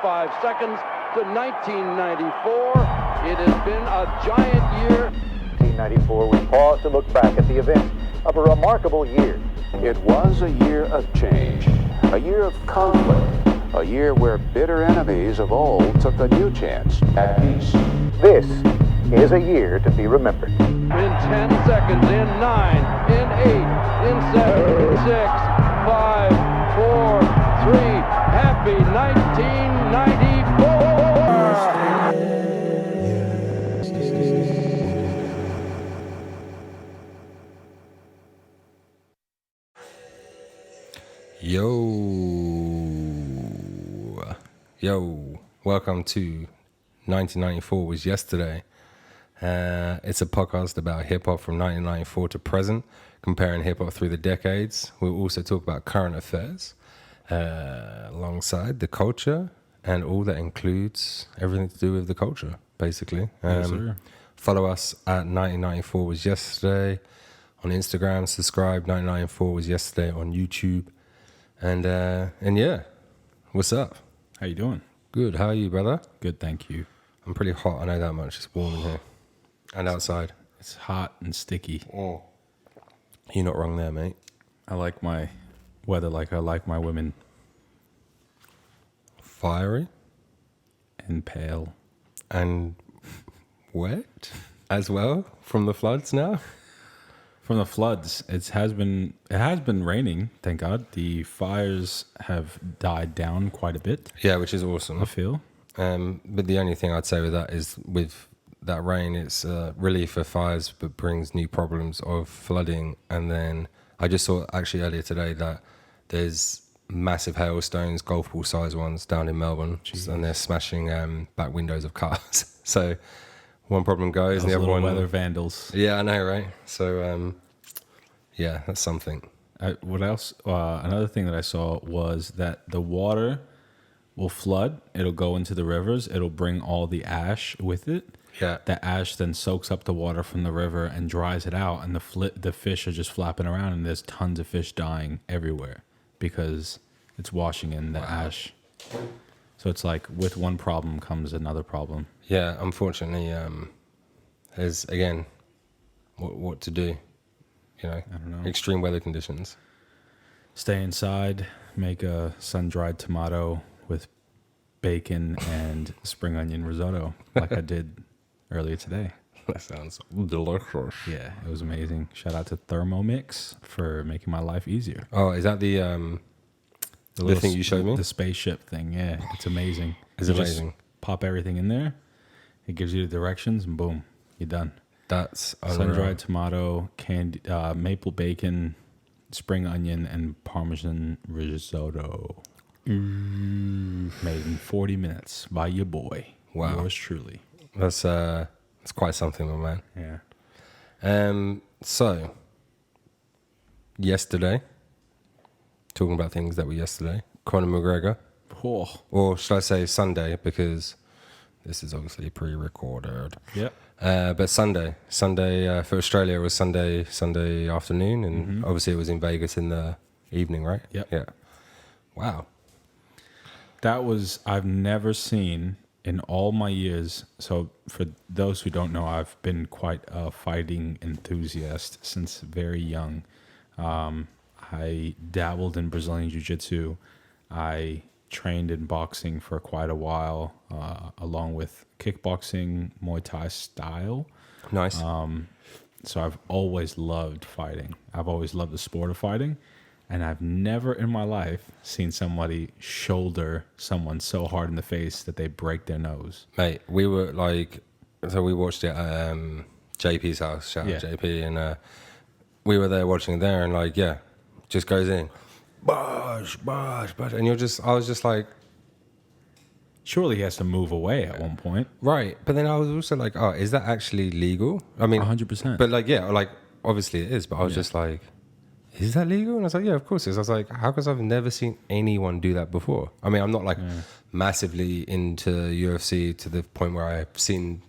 45 seconds to 1994. It has been a giant year. 1994, we pause to look back at the events of a remarkable year. It was a year of change, a year of conflict, a year where bitter enemies of old took a new chance at peace. This is a year to be remembered. In 10 seconds, in 9, in 8, in 7, 6, 5, 4, 3. Happy 1994! Yo, welcome to 1994 Was Yesterday. It's a podcast about hip-hop from 1994 to present, comparing hip-hop through the decades. We'll also talk about current affairs alongside the culture and all that includes everything to do with the culture, basically. Yes, sir. Follow us at 1994 Was Yesterday on Instagram. Subscribe 1994 Was Yesterday on YouTube. And yeah, what's up? How you doing? Good. How are you, brother? Good, thank you. I'm pretty hot. I know that much. It's warm in here and outside. It's hot and sticky. Oh, you're not wrong there, mate. I like my weather like I like my women. Fiery And pale. and wet as well from the floods now. From the floods, it has been raining, thank God. The fires have died down quite a bit, Yeah, which is awesome. I feel. But the only thing I'd say with that is with that rain, it's relief for fires, but brings new problems of flooding. And then I just saw actually earlier today that there's massive hailstones, golf ball size ones down in Melbourne, and they're smashing back windows of cars. So one problem goes, and the Those other little one. weather vandals. Yeah, I know, right? So yeah, that's something. What else? Another thing that I saw was that the water will flood. It'll go into the rivers. It'll bring all the ash with it. Yeah. That ash then soaks up the water from the river and dries it out, and the fish are just flapping around, and there's tons of fish dying everywhere because it's washing in the ash. So it's like with one problem comes another problem. Yeah, unfortunately, there's again what to do. You know, I don't know. extreme weather conditions. Stay inside, make a sun-dried tomato with bacon and spring onion risotto like I did earlier today. That sounds delicious. Yeah, it was amazing. Shout out to Thermomix for making my life easier. Oh, is that the little thing you showed me? The spaceship thing, yeah. It's amazing. It's You just amazing. pop everything in there. It gives you the directions and boom, you're done. That's Sun-dried tomato, candy, maple bacon, spring onion, and Parmesan risotto. Made in 40 minutes by your boy. Wow. Yours truly. That's quite something, my man. Yeah. So yesterday, talking about things that were yesterday, Conor McGregor, Oh. or should I say Sunday, because this is obviously pre-recorded. Yep. But Sunday for Australia was Sunday afternoon, and obviously it was in Vegas in the evening, right? Yep. Yeah. Wow. That was, I've never seen in all my years. So for those who don't know, I've been quite a fighting enthusiast since very young. I dabbled in Brazilian Jiu-Jitsu. I trained in boxing for quite a while, along with kickboxing, Muay Thai style. Nice. So I've always loved fighting. I've always loved the sport of fighting. And I've never in my life seen somebody shoulder someone so hard in the face that they break their nose. Mate, we were we watched it at JP's house. Shout out JP. And we were there watching it there, and just goes in. Bosh. And I was just like, Surely he has to move away at one point. right. But then I was also like, oh, is that actually legal? I mean, 100%. But obviously it is. But I was just like, is that legal? And I was like, yeah, of course it is. I was like, how come I've never seen anyone do that before? I mean, I'm not massively into UFC to the point where I've seen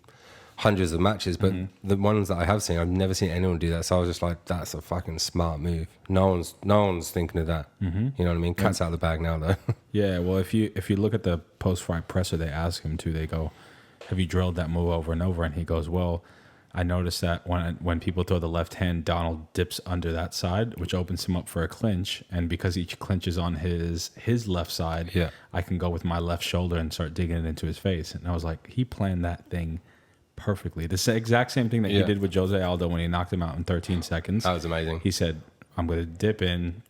hundreds of matches, but the ones that I have seen, I've never seen anyone do that. So I was just like, that's a fucking smart move. No one's thinking of that. You know what I mean? Cat's out of the bag now, though. Yeah, well, if you look at the post-fight presser, they ask him they go, have you drilled that move over and over? And he goes, well, I noticed that when people throw the left hand, Donald dips under that side, which opens him up for a clinch. And because each clinch is on his left side, I can go with my left shoulder and start digging it into his face. And I was like, he planned that thing perfectly. The exact same thing that he did with Jose Aldo when he knocked him out in 13 seconds. That was amazing. He said, I'm going to dip in,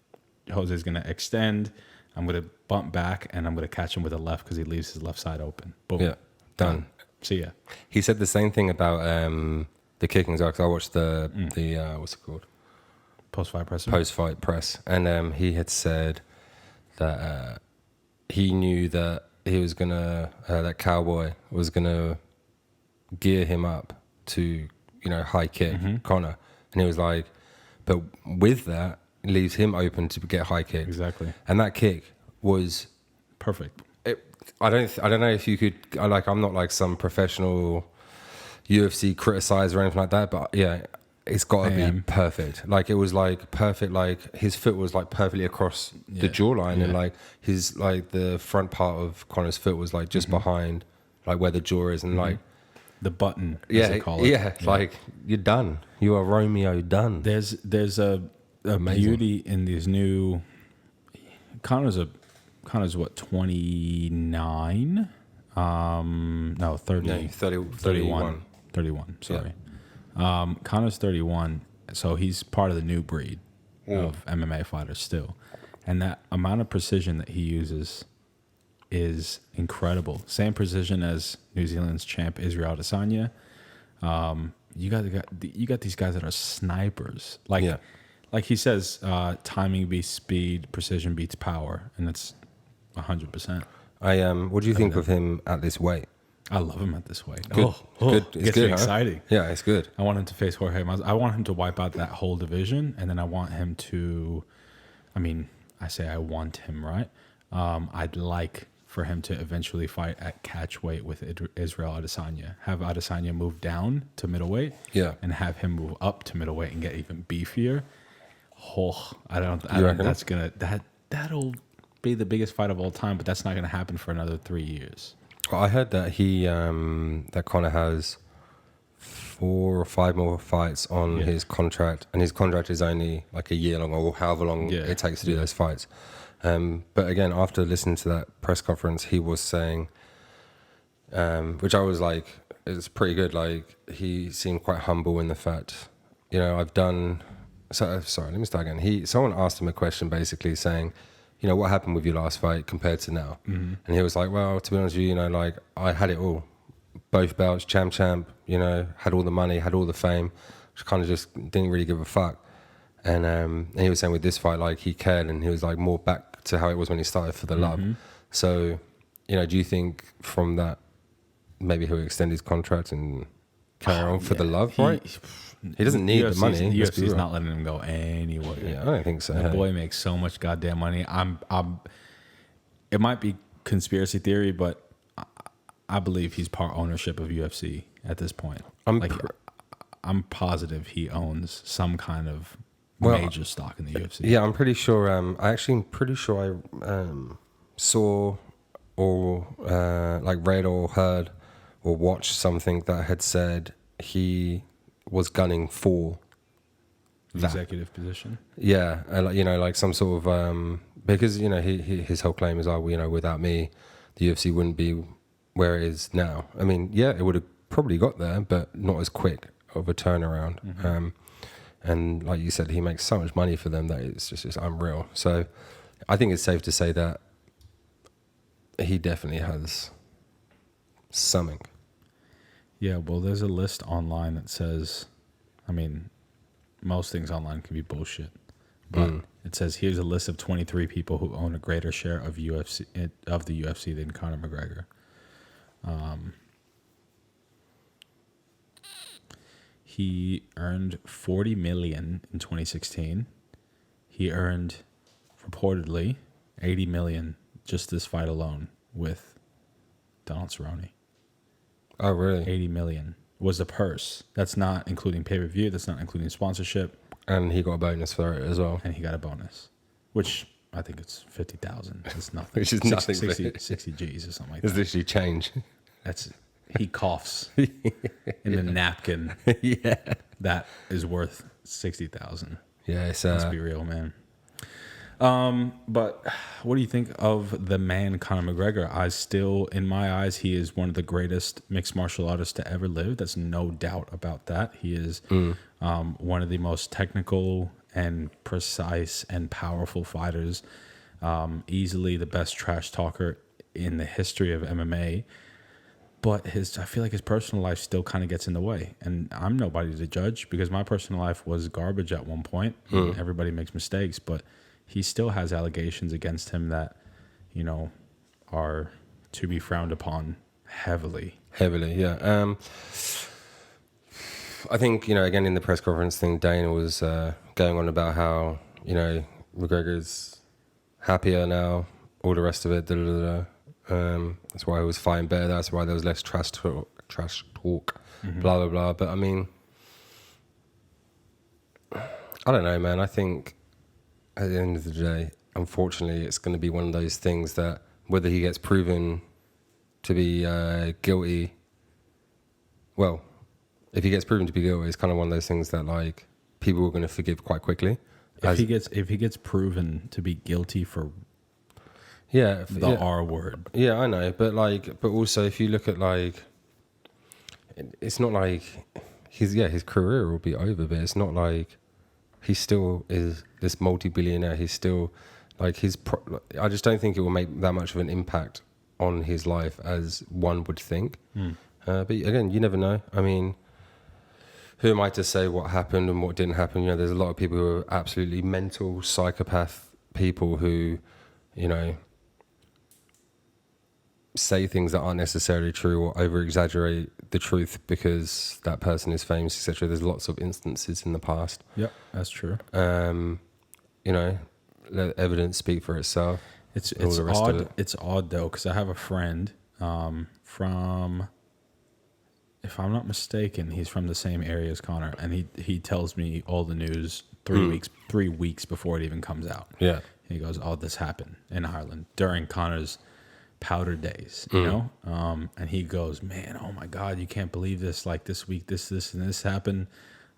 Jose's going to extend, I'm going to bump back, and I'm going to catch him with a left because he leaves his left side open. Boom. Yeah, done. See ya. He said the same thing about the kicking as well, because I watched the what's it called? Post-fight presser? Post-fight press. And he had said that he knew that he was going to, that Cowboy was going to gear him up to, high kick Conor. And he was like, but with that, it leaves him open to get high kicked. Exactly. And that kick was perfect. I don't know if you could, I'm not like some professional UFC criticizer or anything like that, but yeah, it's got to be perfect. Like it was like perfect, like his foot was like perfectly across the jawline, and like his, like the front part of Conor's foot was like just behind like where the jaw is, and like the button, as they call it. Yeah, like you're done. You are Romeo done. There's a beauty in these new. Conor's what, 29? No, 30. No, 31. 31, sorry. Conor's 31, so he's part of the new breed of MMA fighters still. And that amount of precision that he uses is incredible. Same precision as New Zealand's champ Israel Adesanya. You got these guys that are snipers. Like he says, timing beats speed, precision beats power, and that's 100%. What do you think of him at this weight? I love him at this weight. Good. Good. It's gets good, me exciting. Yeah, it's good. I want him to face Jorge Masvidal. I want him to wipe out that whole division, and then I want him to. I mean, I say I want him, right? I'd like for him to eventually fight at catch weight with Israel Adesanya. Have Adesanya move down to middleweight, and have him move up to middleweight and get even beefier. I don't that's gonna that'll be the biggest fight of all time, but that's not gonna happen for another 3 years. Well, I heard that that Conor has 4 or 5 more fights on his contract, and his contract is only like a year long, or however long it takes to do those fights. But again, after listening to that press conference, he was saying, which I was like, it's pretty good. Like he seemed quite humble in the fact, I've done. So sorry, let me start again. Someone asked him a question, basically saying, what happened with your last fight compared to now? And he was like, well, to be honest with you, like I had it all, both belts, champ, had all the money, had all the fame, just kind of just didn't really give a fuck. And he was saying with this fight, like he cared, and he was like more back to how it was when he started for the love. So, do you think from that maybe he'll extend his contract and carry on for the love, right? He doesn't need the money. UFC's not letting him go anywhere. Yeah, I don't think so. The boy makes so much goddamn money. It might be conspiracy theory, but I believe he's part ownership of UFC at this point. I'm positive he owns some kind of major stock in the UFC. Yeah, I'm pretty sure. I saw or read or heard or watched something that had said he was gunning for that executive position. Yeah, like some sort of because his whole claim is, without me, the UFC wouldn't be where it is now. I mean, yeah, it would have probably got there, but not as quick of a turnaround. And like you said, he makes so much money for them that it's just unreal. So I think it's safe to say that he definitely has something. Yeah, well, there's a list online that says, most things online can be bullshit, but it says here's a list of 23 people who own a greater share of the UFC than Conor McGregor. He earned $40 million in 2016. He earned reportedly $80 million just this fight alone with Donald Cerrone. Oh, really? $80 million was the purse. That's not including pay-per-view. That's not including sponsorship. And he got a bonus for it as well. And he got a bonus, which I think it's 50,000. It's nothing. Which is nothing. 60 G's or something like It's that. literally change. He coughs in a napkin. Yeah. That is worth 60,000. Yeah, it's Let's be real, man. But what do you think of the man Conor McGregor? In my eyes, he is one of the greatest mixed martial artists to ever live. There's no doubt about that. He is one of the most technical and precise and powerful fighters. Easily the best trash talker in the history of MMA. But I feel like his personal life still kind of gets in the way. And I'm nobody to judge because my personal life was garbage at one point. Everybody makes mistakes, but he still has allegations against him that, are to be frowned upon heavily. Heavily, yeah. I think, again, in the press conference thing, Dana was going on about how, McGregor's happier now, all the rest of it, that's why he was fighting better. That's why there was less trash talk, blah, blah, blah. But, I mean, I don't know, man. I think at the end of the day, unfortunately, it's going to be one of those things that whether he gets proven to be guilty, well, if he gets proven to be guilty, it's kind of one of those things that, like, people are going to forgive quite quickly. If he gets proven to be guilty for R word. Yeah, I know, but also if you look at it's not like his career will be over, but it's not like he still is this multi-billionaire. He's still I just don't think it will make that much of an impact on his life as one would think. But again, you never know. I mean, who am I to say what happened and what didn't happen? There's a lot of people who are absolutely mental psychopath people who, say things that aren't necessarily true or over-exaggerate the truth because that person is famous, etc. There's lots of instances in the past. Yep, that's true. Let evidence speak for itself. It's odd. It's odd though, because I have a friend from, if I'm not mistaken, he's from the same area as Conor, and he tells me all the news 3 weeks before it even comes out. Yeah, he goes, "Oh, this happened in Ireland during Conor's powder days," and he goes, "Man, oh my God, you can't believe this! Like this week, this and this happened.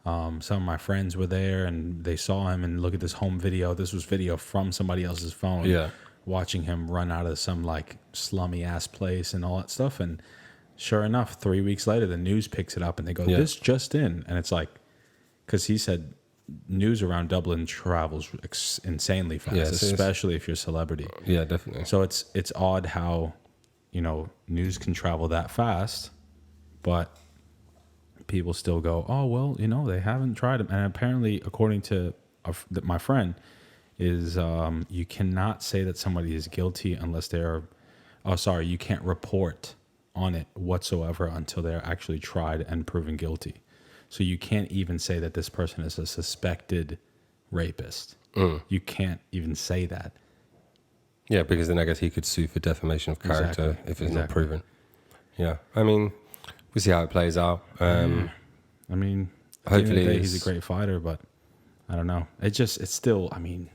Some of my friends were there and they saw him, and look at this home video. This was video from somebody else's phone. Yeah, watching him run out of some like slummy ass place and all that stuff. And sure enough, 3 weeks later, the news picks it up and they go, this just in. And it's like, because he said news around Dublin travels insanely fast, especially if you're a celebrity. Yeah, definitely. So it's odd how, news can travel that fast, but people still go, oh, well, they haven't tried it. And apparently, according to my friend, is you cannot say that somebody is guilty unless you can't report on it whatsoever until they're actually tried and proven guilty. So you can't even say that this person is a suspected rapist. You can't even say that. Yeah, because then I guess he could sue for defamation of character if it's not proven. Yeah, I mean, we'll see how it plays out. I mean, hopefully he's a great fighter, but I don't know. It's still. I mean,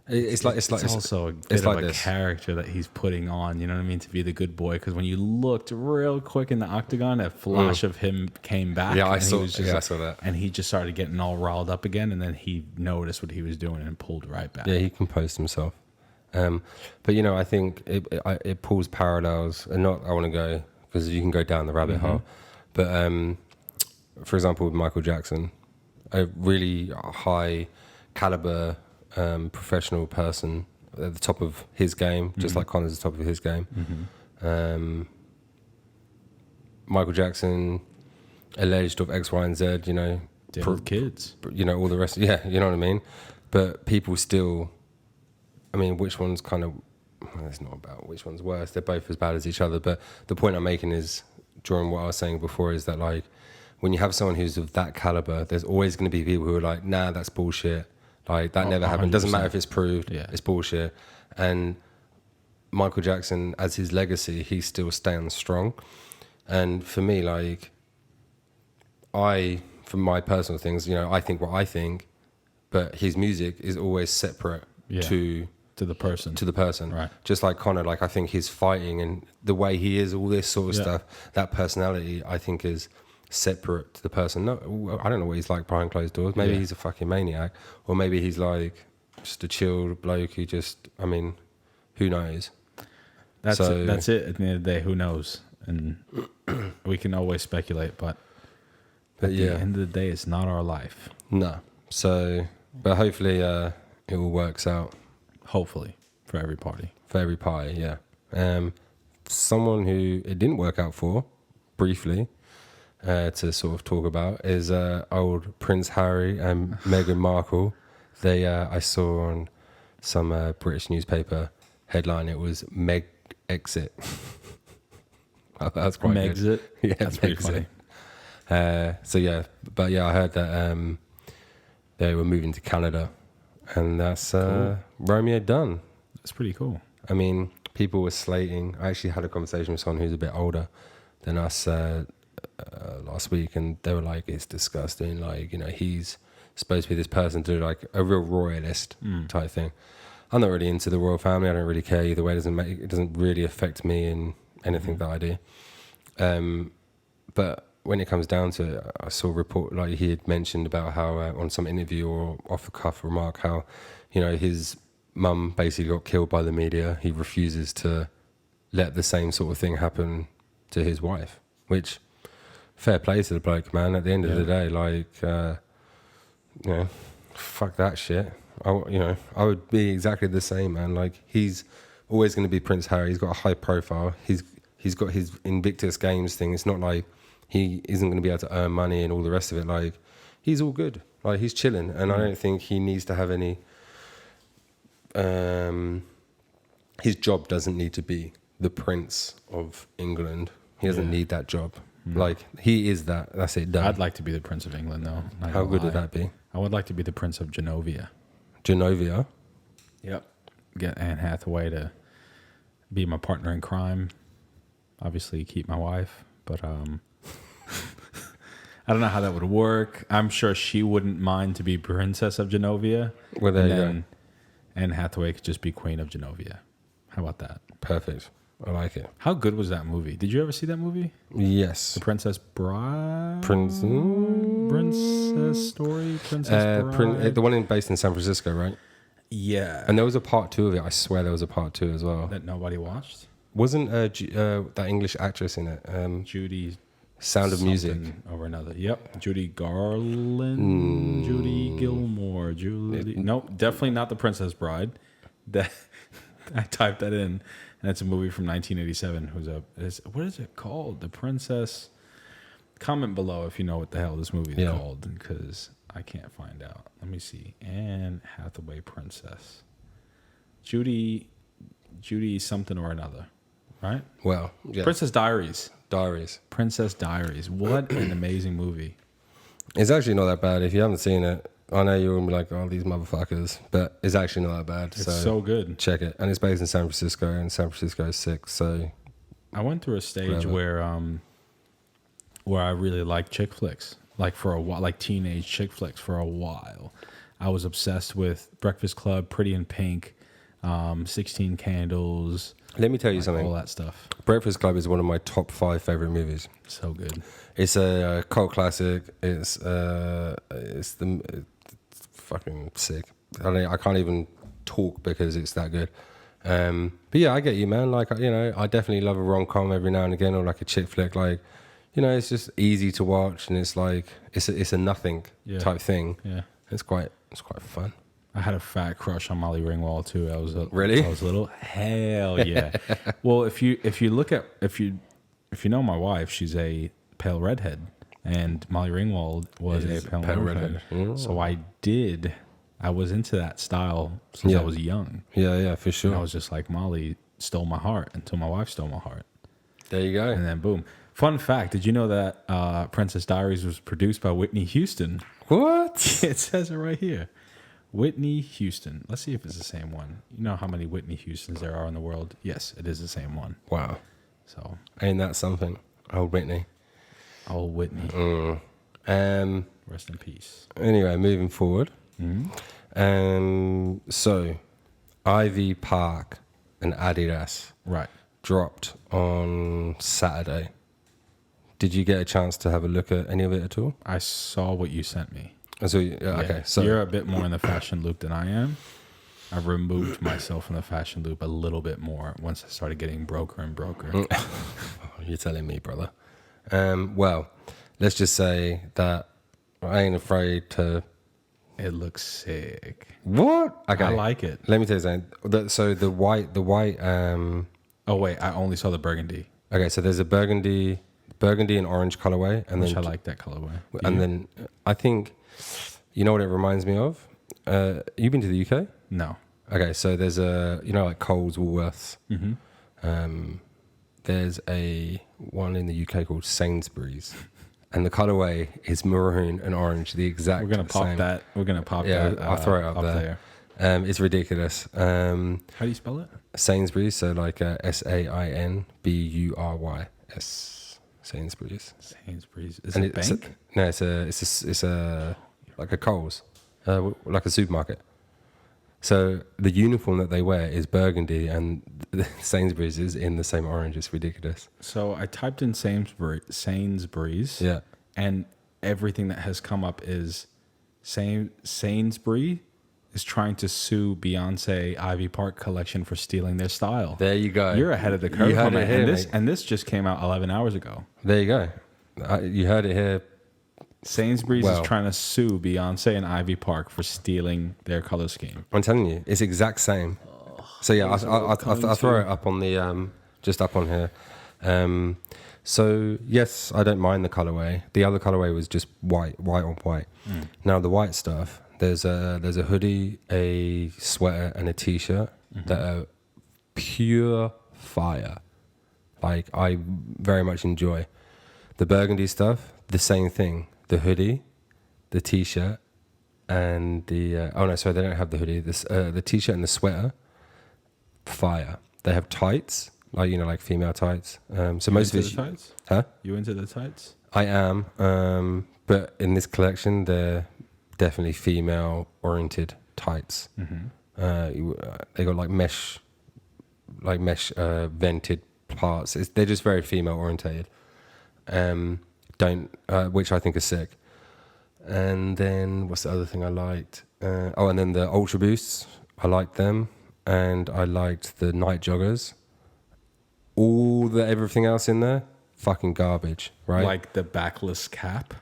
it's also a bit of a character that he's putting on. You know what I mean? To be the good boy, because when you looked real quick in the octagon, a flash of him came back. Yeah, I saw that. And he just started getting all riled up again, and then he noticed what he was doing and pulled right back. Yeah, he composed himself. But I think it pulls parallels, and I want to go because you can go down the rabbit hole. But for example, with Michael Jackson, a really high caliber professional person at the top of his game, just like Conor's at the top of his game. Michael Jackson alleged of X, Y, and Z. Kids. All the rest. Yeah, you know what I mean. But people still. I mean, which one's kind of... Well, it's not about which one's worse. They're both as bad as each other. But the point I'm making is, during what I was saying before, is that, like, when you have someone who's of that caliber, there's always going to be people who are like, nah, that's bullshit. Like, that never happened. 100%. Doesn't matter if it's proved. Yeah. It's bullshit. And Michael Jackson, as his legacy, he still stands strong. And for me, like, from my personal things, you know, I think what I think, but his music is always separate to the person. To the person. Right. Just like Connor, like I think his fighting and the way he is, all this sort of stuff, that personality, I think is separate to the person. No, I don't know what he's like behind closed doors. Maybe he's a fucking maniac, or maybe he's like just a chilled bloke who just, I mean, who knows? That's it. At the end of the day, who knows? And we can always speculate, but at the end of the day, it's not our life. No. So, but hopefully it all works out. Hopefully, for every party. For every party, yeah. Someone who it didn't work out for, briefly, to sort of talk about, is old Prince Harry and Meghan Markle. They, I saw on some British newspaper headline, it was Meg Exit. That's quite Megxit? Good. Yeah, that's pretty funny. So yeah, but yeah, I heard that they were moving to Canada, and that's cool. Romeo done. That's pretty cool. I mean, people were slating. I actually had a conversation with someone who's a bit older than us last week, and they were like, "It's disgusting. Like, you know, he's supposed to be this person to do like a real royalist type thing." I'm not really into the royal family. I don't really care either way. It doesn't really affect me in anything that I do. But when it comes down to it, I saw a report, like he had mentioned about how on some interview or off the cuff remark, how, you know, his mum basically got killed by the media. He refuses to let the same sort of thing happen to his wife, which fair play to the bloke, man. At the end of the day, like, you know, fuck that shit. I would be exactly the same, man. Like, he's always going to be Prince Harry. He's got a high profile. He's got his Invictus Games thing. It's not like he isn't going to be able to earn money and all the rest of it. Like, he's all good. Like, he's chilling, and I don't think he needs to have any. His job doesn't need to be the Prince of England. He doesn't need that job. Like, he is that. That's it. Done. I'd like to be the Prince of England, though. How good would that be? I would like to be the Prince of Genovia. Genovia? Yep. Get Anne Hathaway to be my partner in crime. Obviously, keep my wife, but I don't know how that would work. I'm sure she wouldn't mind to be Princess of Genovia. Well, there you go. Anne Hathaway could just be Queen of Genovia. How about that? Perfect. I like it. How good was that movie? Did you ever see that movie? Yes. The Princess Bride? Princess Story? Princess Bride? The one based in San Francisco, right? Yeah. And there was a part 2 of it. I swear there was a part 2 as well. That nobody watched? Wasn't that English actress in it? Judy... Sound of Music. Over another. Yep. Judy Garland. Judy Gilmore. Nope. Definitely not The Princess Bride. That I typed that in. And it's a movie from 1987. What is it called? The Princess. Comment below if you know what the hell this movie is called, because I can't find out. Let me see. Anne Hathaway Princess. Judy something or another, right? Well, yeah. Princess Diaries. Princess Diaries. What an amazing movie. It's actually not that bad. If you haven't seen it, I know you're going to be like, oh, these motherfuckers. But it's actually not that bad. It's so good. Check it. And it's based in San Francisco, and San Francisco is sick. So I went through a stage where I really liked chick flicks. Like for a while, like teenage chick flicks for a while. I was obsessed with Breakfast Club, Pretty in Pink, 16 Candles. Let me tell you something. All that stuff. Breakfast Club is one of my top 5 favorite movies. So good. It's a cult classic. It's fucking sick. I can't even talk because it's that good. But yeah, I get you, man. Like, you know, I definitely love a rom-com every now and again, or like a chick flick. Like, you know, it's just easy to watch, and it's like it's a nothing type thing. Yeah, it's quite fun. I had a fat crush on Molly Ringwald too. I was little. Hell yeah. Well, if you know my wife, she's a pale redhead, and Molly Ringwald was a pale redhead. So I was into that style since I was young. Yeah, for sure. And I was just like, Molly stole my heart until my wife stole my heart. There you go. And then boom. Fun fact, did you know that Princess Diaries was produced by Whitney Houston? What? It says it right here. Whitney Houston. Let's see if it's the same one. You know how many Whitney Houstons there are in the world? Yes, it is the same one. Wow. So ain't that something? Old Whitney. Old Whitney. Rest in peace. Anyway, moving forward. So, IVY PARK and Adidas Right. dropped on Saturday. Did you get a chance to have a look at any of it at all? I saw what you sent me. So, okay. So you're a bit more in the fashion loop than I am. I've removed myself from the fashion loop a little bit more once I started getting broker and broker. You're telling me, brother. Well, let's just say that I ain't afraid to. It looks sick. What? Okay, I like it. Let me tell you something. So the white. Oh wait, I only saw the burgundy, Okay, so there's a burgundy and orange colorway, and which then I like that colorway. and then I think, you know what it reminds me of? You been to the UK? No. Okay, so there's like Coles, Woolworths. There's a one in the UK called Sainsbury's, and the colorway is maroon and orange, the exact. We're gonna pop same. that. We're gonna pop Yeah, that. I'll throw it up there. It's ridiculous. How do you spell it? Sainsbury's, so like SAINBURYS. Sainsbury's. Sainsbury's. Is And it it's bank? no, it's a like a Coles, like a supermarket. So the uniform that they wear is burgundy, and Sainsbury's is in the same orange. It's ridiculous. So I typed in Sainsbury's. Yeah. And everything that has come up is Sainsbury is trying to sue Beyoncé IVY PARK collection for stealing their style. There you go. You're ahead of the curve, You heard my it man. here, And mate. this just came out 11 hours ago. There you go. You heard it here. Sainsbury's Well- is trying to sue Beyonce and IVY PARK for stealing their color scheme. I'm telling you, it's exact same. So yeah, I'll throw it up on the just up on here. So yes, I don't mind the colorway. The other colorway was just white on white. Now the white stuff, there's a hoodie, a sweater, and a t-shirt that are pure fire. Like I very much enjoy. The burgundy stuff, the same thing. The hoodie, the t-shirt, and the oh no, sorry, they don't have the hoodie. The t-shirt and the sweater, fire. They have tights, like female tights. So most of into it, the tights? huh? You into the tights? I am, but in this collection, they're definitely female-oriented tights. They got like mesh vented parts. They're just very female-orientated. Which I think is sick. And then what's the other thing I liked? And then the Ultra Boosts. I liked them, and I liked the night joggers. Everything else in there, fucking garbage, right? Like the backless cap?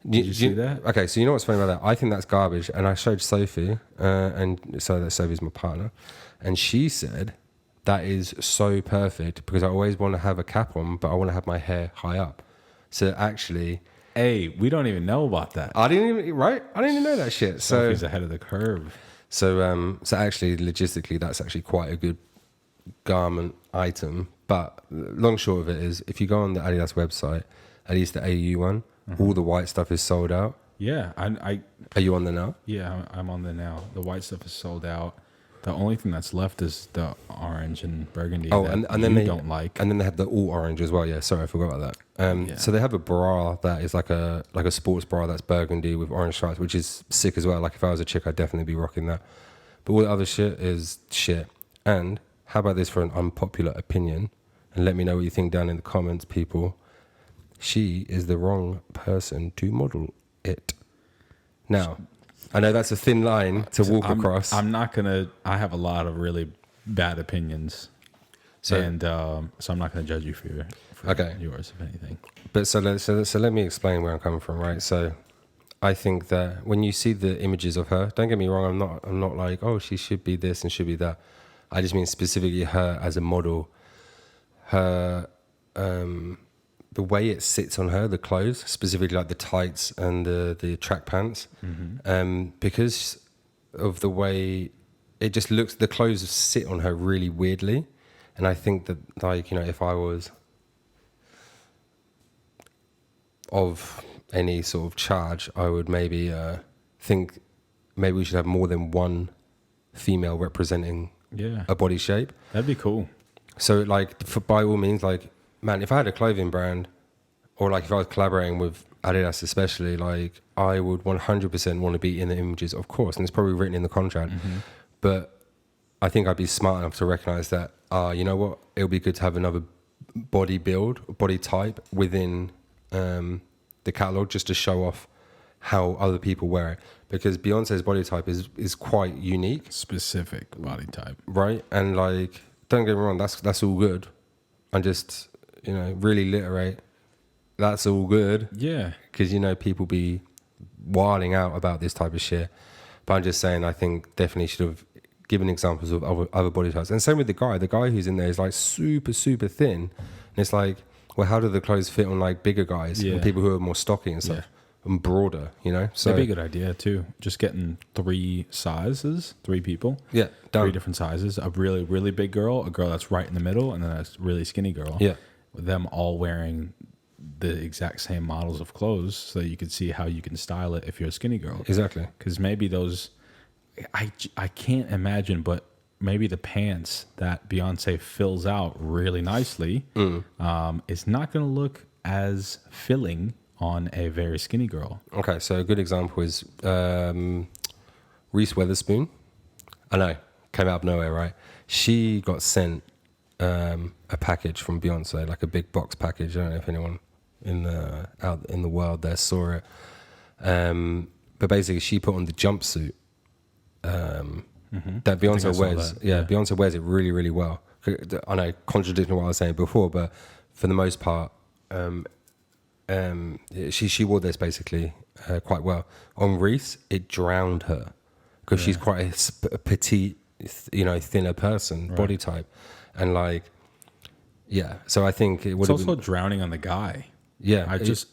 Did you see that? Okay, so you know what's funny about that? I think that's garbage, and I showed Sophie, and so that Sophie's my partner, and she said that is so perfect because I always want to have a cap on, but I want to have my hair high up. So actually, Hey, we don't even know about that. I didn't even know that shit. So Sophie's ahead of the curve. so actually, logistically, that's actually quite a good garment item. But long short of it is, if you go on the Adidas website, at least the AU one, all the white stuff is sold out. Yeah, Are you on there now? yeah, I'm on there now. The white stuff is sold out. The only thing that's left is the orange and burgundy. Oh, that and then you they don't like. and then they have the all orange as well. Yeah, sorry, I forgot about that. Yeah. So they have a bra that is like a sports bra that's burgundy with orange stripes, which is sick as well. Like if I was a chick, I'd definitely be rocking that. But all the other shit is shit. And how about this for an unpopular opinion? And let me know what you think down in the comments, people. She is the wrong person to model it. Now, I know that's a thin line to walk across. I'm not gonna. I have a lot of really bad opinions, so I'm not gonna judge you for yours, if anything. But so let me explain where I'm coming from, right? So I think that when you see the images of her, don't get me wrong, I'm not like, oh, she should be this and should be that. I just mean specifically her as a model, her the way it sits on her, the clothes, specifically like the tights and the track pants, because of the way it just looks, the clothes sit on her really weirdly. And I think that, like, if I was of any sort of charge, I would maybe think maybe we should have more than one female representing a body shape. That'd be cool. So, like, by all means, like, man, if I had a clothing brand or like if I was collaborating with Adidas especially, like I would 100% want to be in the images, of course, and it's probably written in the contract. But I think I'd be smart enough to recognize that, you know what, it'll be good to have another body type within the catalog, just to show off how other people wear it, because Beyonce's body type is quite unique, Specific body type. right? And like, don't get me wrong, that's all good. And just, you know, really literate, that's all good. Yeah. Because, you know, people be wilding out about this type of shit. But I'm just saying, I think definitely should have given examples of other body types. And same with the guy who's in there is like super, super thin. And it's like, well, how do the clothes fit on like bigger guys and people who are more stocky and stuff and broader, you know? So That'd be a good idea too. Just getting 3 people. Yeah, done. 3 different sizes. A really, really big girl, a girl that's right in the middle, and then a really skinny girl. Yeah. With them all wearing the exact same models of clothes, so that you can see how you can style it if you're a skinny girl. Exactly. Because maybe those, I can't imagine, but maybe the pants that Beyonce fills out really nicely is not going to look as filling on a very skinny girl. Okay, so a good example is Reese Witherspoon. I know, came out of nowhere, right? She got sent a package from Beyonce, like a big box package. I don't know if anyone out in the world there saw it. But basically, she put on the jumpsuit that Beyonce wears. Yeah, Beyonce wears it really, really well. I know, contradicting what I was saying before, but for the most part, she wore this basically quite well. On Reese, it drowned her because she's quite a petite, you know, thinner person, body type, and like, yeah. So I think it would. It's also drowning on the guy. Yeah, I just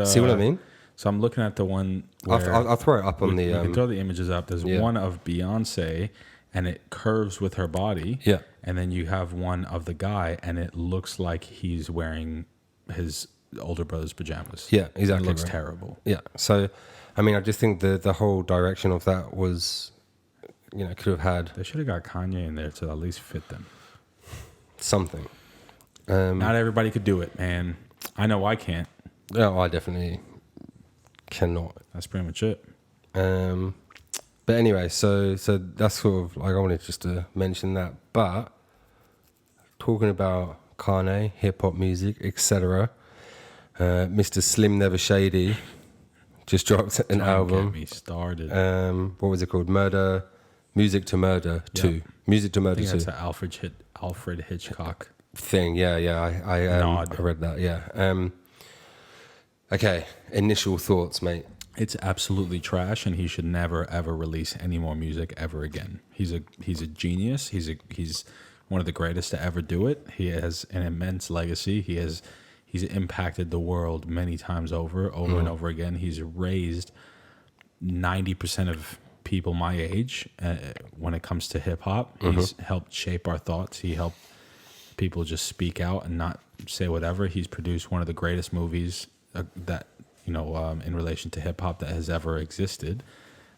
see what I mean. So I'm looking at the one. Where I'll throw it up on the. You can throw the images up. There's one of Beyonce, and it curves with her body. Yeah. And then you have one of the guy, and it looks like he's wearing his older brother's pajamas. Yeah, exactly. It looks terrible. Yeah. So, I mean, I just think the whole direction of that was, you know, could have had. They should have got Kanye in there to at least fit them. Something. Not everybody could do it, man. I know I can't. No, I definitely cannot. That's pretty much it. But anyway, so that's sort of like, I wanted just to mention that. But talking about Kanye, hip hop music, etc. Mr. Slim Never Shady just dropped an album. Get me started. What was it called? Music to Murder 2. Music to Murder 2. That's an Alfred Hitchcock thing. Yeah. I read that. Yeah. Okay. Initial thoughts, mate. It's absolutely trash, and he should never ever release any more music ever again. He's a genius. He's one of the greatest to ever do it. He has an immense legacy. He's impacted the world many times over and over again. He's raised 90% of people my age when it comes to hip hop. He's helped shape our thoughts. He helped people just speak out and not say whatever. He's produced one of the greatest movies that, you know, in relation to hip hop that has ever existed.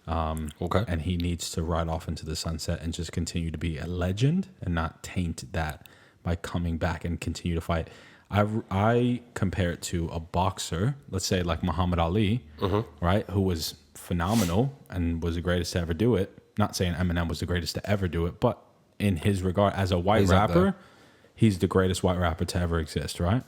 Okay. And he needs to ride off into the sunset and just continue to be a legend and not taint that by coming back and continue to fight. I compare it to a boxer, let's say like Muhammad Ali, right, who was phenomenal and was the greatest to ever do it. Not saying Eminem was the greatest to ever do it, but in his regard, as a white rapper, he's the greatest white rapper to ever exist, right?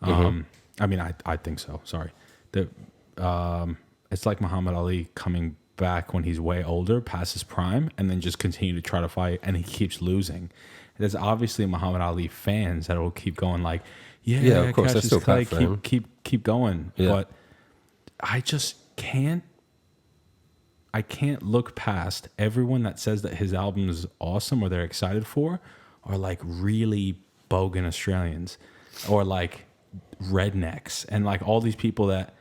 I mean, I think so. Sorry. It's like Muhammad Ali coming back when he's way older, past his prime, and then just continue to try to fight, and he keeps losing. There's obviously Muhammad Ali fans that will keep going like, yeah, of course, that's still Clay, for him. keep going. Yeah. But I just can't. I can't look past everyone that says that his album is awesome or they're excited for, are like really bogan Australians or like rednecks and like all these people that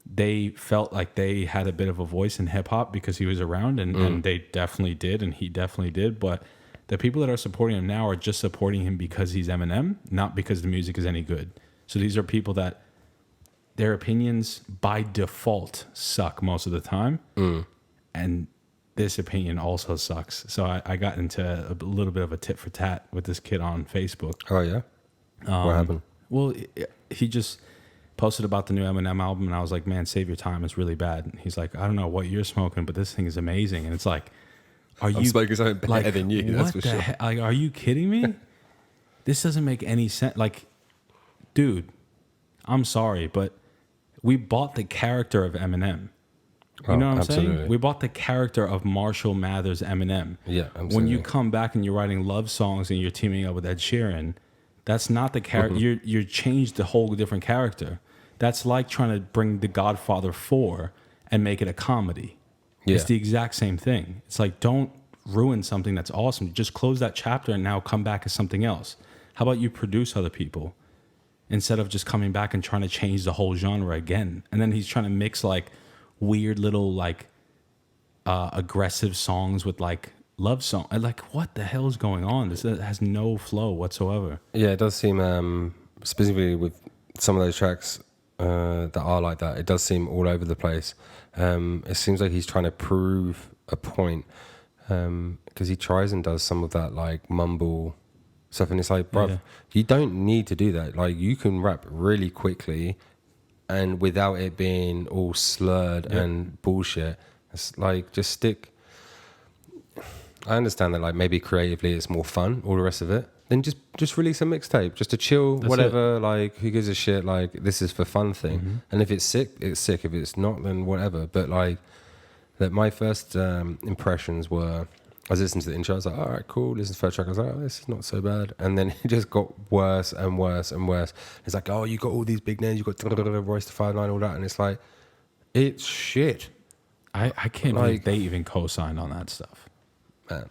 they felt like they had a bit of a voice in hip hop because he was around and they definitely did and he definitely did. But the people that are supporting him now are just supporting him because he's Eminem, not because the music is any good. So these are people that their opinions by default suck most of the time. And this opinion also sucks. So I got into a little bit of a tit for tat with this kid on Facebook. Oh, yeah? What happened? Well, he just posted about the new Eminem album, and I was like, man, save your time. It's really bad. And he's like, I don't know what you're smoking, but this thing is amazing. And it's like, I'm smoking something better like, than you, that's for what the sure. heck? Like, are you kidding me? This doesn't make any sense. Like, dude, I'm sorry, but we bought the character of Eminem. You know what I'm saying? We bought the character of Marshall Mathers Eminem. Yeah, absolutely. When you come back and you're writing love songs and you're teaming up with Ed Sheeran, that's not the character. You're changed the whole different character. That's like trying to bring The Godfather 4 and make it a comedy. Yeah. It's the exact same thing. It's like, don't ruin something that's awesome. Just close that chapter and now come back as something else. How about you produce other people instead of just coming back and trying to change the whole genre again? And then he's trying to mix like weird little like aggressive songs with like love song. Like, what the hell is going on? This has no flow whatsoever. Yeah, it does seem specifically with some of those tracks that are like that. It does seem all over the place. It seems like he's trying to prove a point because he tries and does some of that like mumble stuff, and it's like, bruv, you don't need to do that. Like, you can rap really quickly and without it being all slurred and bullshit. It's like, just stick. I understand that, like, maybe creatively it's more fun, all the rest of it. Then just release a mixtape, just a chill, that's whatever. Like, who gives a shit? Like, this is for fun thing. And if it's sick, it's sick. If it's not, then whatever. But like, that my first impressions were, I was listening to the intro. I was like, all right, cool. Listen to the first track. I was like, oh, this is not so bad. And then it just got worse and worse and worse. It's like, oh, you got all these big names. You got Royce the 5'9", all that, and it's like, it's shit. I can't believe they even co-signed on that stuff. Man,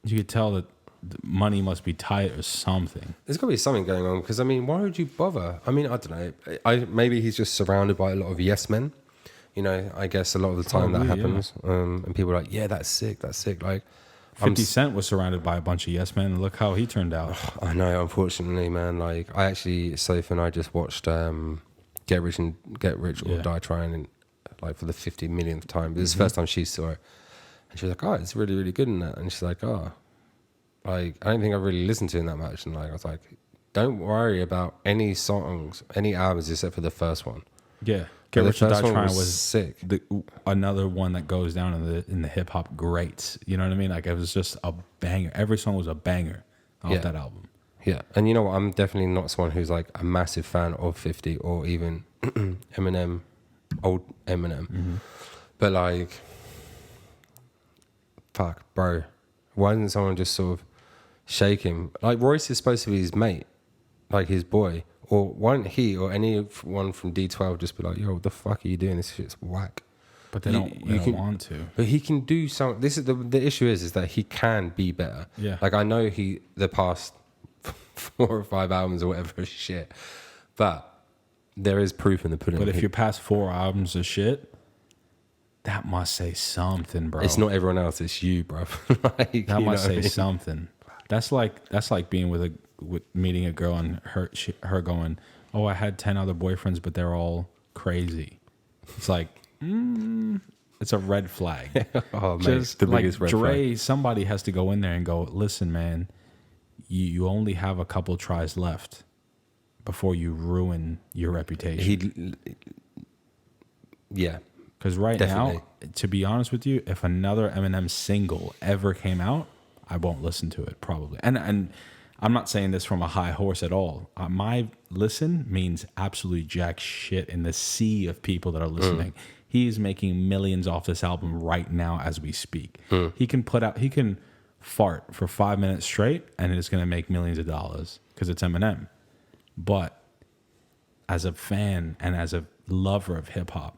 you could tell that the money must be tight or something. There's got to be something going on, because I mean, why would you bother? I mean, I don't know. Maybe he's just surrounded by a lot of yes men. You know, I guess a lot of the time that happens, and people are like, "Yeah, that's sick, that's sick." Like, 50 Cent was surrounded by a bunch of yes men, and look how he turned out. I know, unfortunately, man. Like, I actually, Sophie and I just watched Get Rich or Die Trying, like for the 50 millionth time. But this is the first time she saw it, and she was like, "Oh, it's really, really good in that." And she's like, "Oh, like I don't think I really listened to it that much." And like, I was like, "Don't worry about any songs, any albums except for the first one." Yeah. Get Rich or Die Trying was sick. Another one that goes down in the hip hop greats. You know what I mean? Like, it was just a banger. Every song was a banger off that album. Yeah, and you know what? I'm definitely not someone who's like a massive fan of 50 or even Eminem, old Eminem. But like, fuck, bro, why didn't someone just sort of shake him? Like, Royce is supposed to be his mate, like his boy. Or why don't he or anyone from D12 just be like, yo, what the fuck are you doing? This shit's whack. But they don't want to. But he can do something. This is the issue is that he can be better. Yeah. Like, I know the past 4 or 5 albums or whatever is shit, but there is proof in the pudding. But if your past 4 albums are shit, that must say something, bro. It's not everyone else, it's you, bro. Like, that must say something. That's like being with meeting a girl and her going, oh, I had 10 other boyfriends, but they're all crazy. It's like, it's a red flag. Oh, man, just the like biggest red Dre, flag. somebody has to go in there and go, listen, man, you only have a couple tries left before you ruin your reputation. Yeah. Because right now, to be honest with you, if another Eminem single ever came out, I won't listen to it, probably. And I'm not saying this from a high horse at all. My listen means absolutely jack shit in the sea of people that are listening. He is making millions off this album right now as we speak. He can fart for 5 minutes straight and it's going to make millions of dollars because it's Eminem. But as a fan and as a lover of hip hop,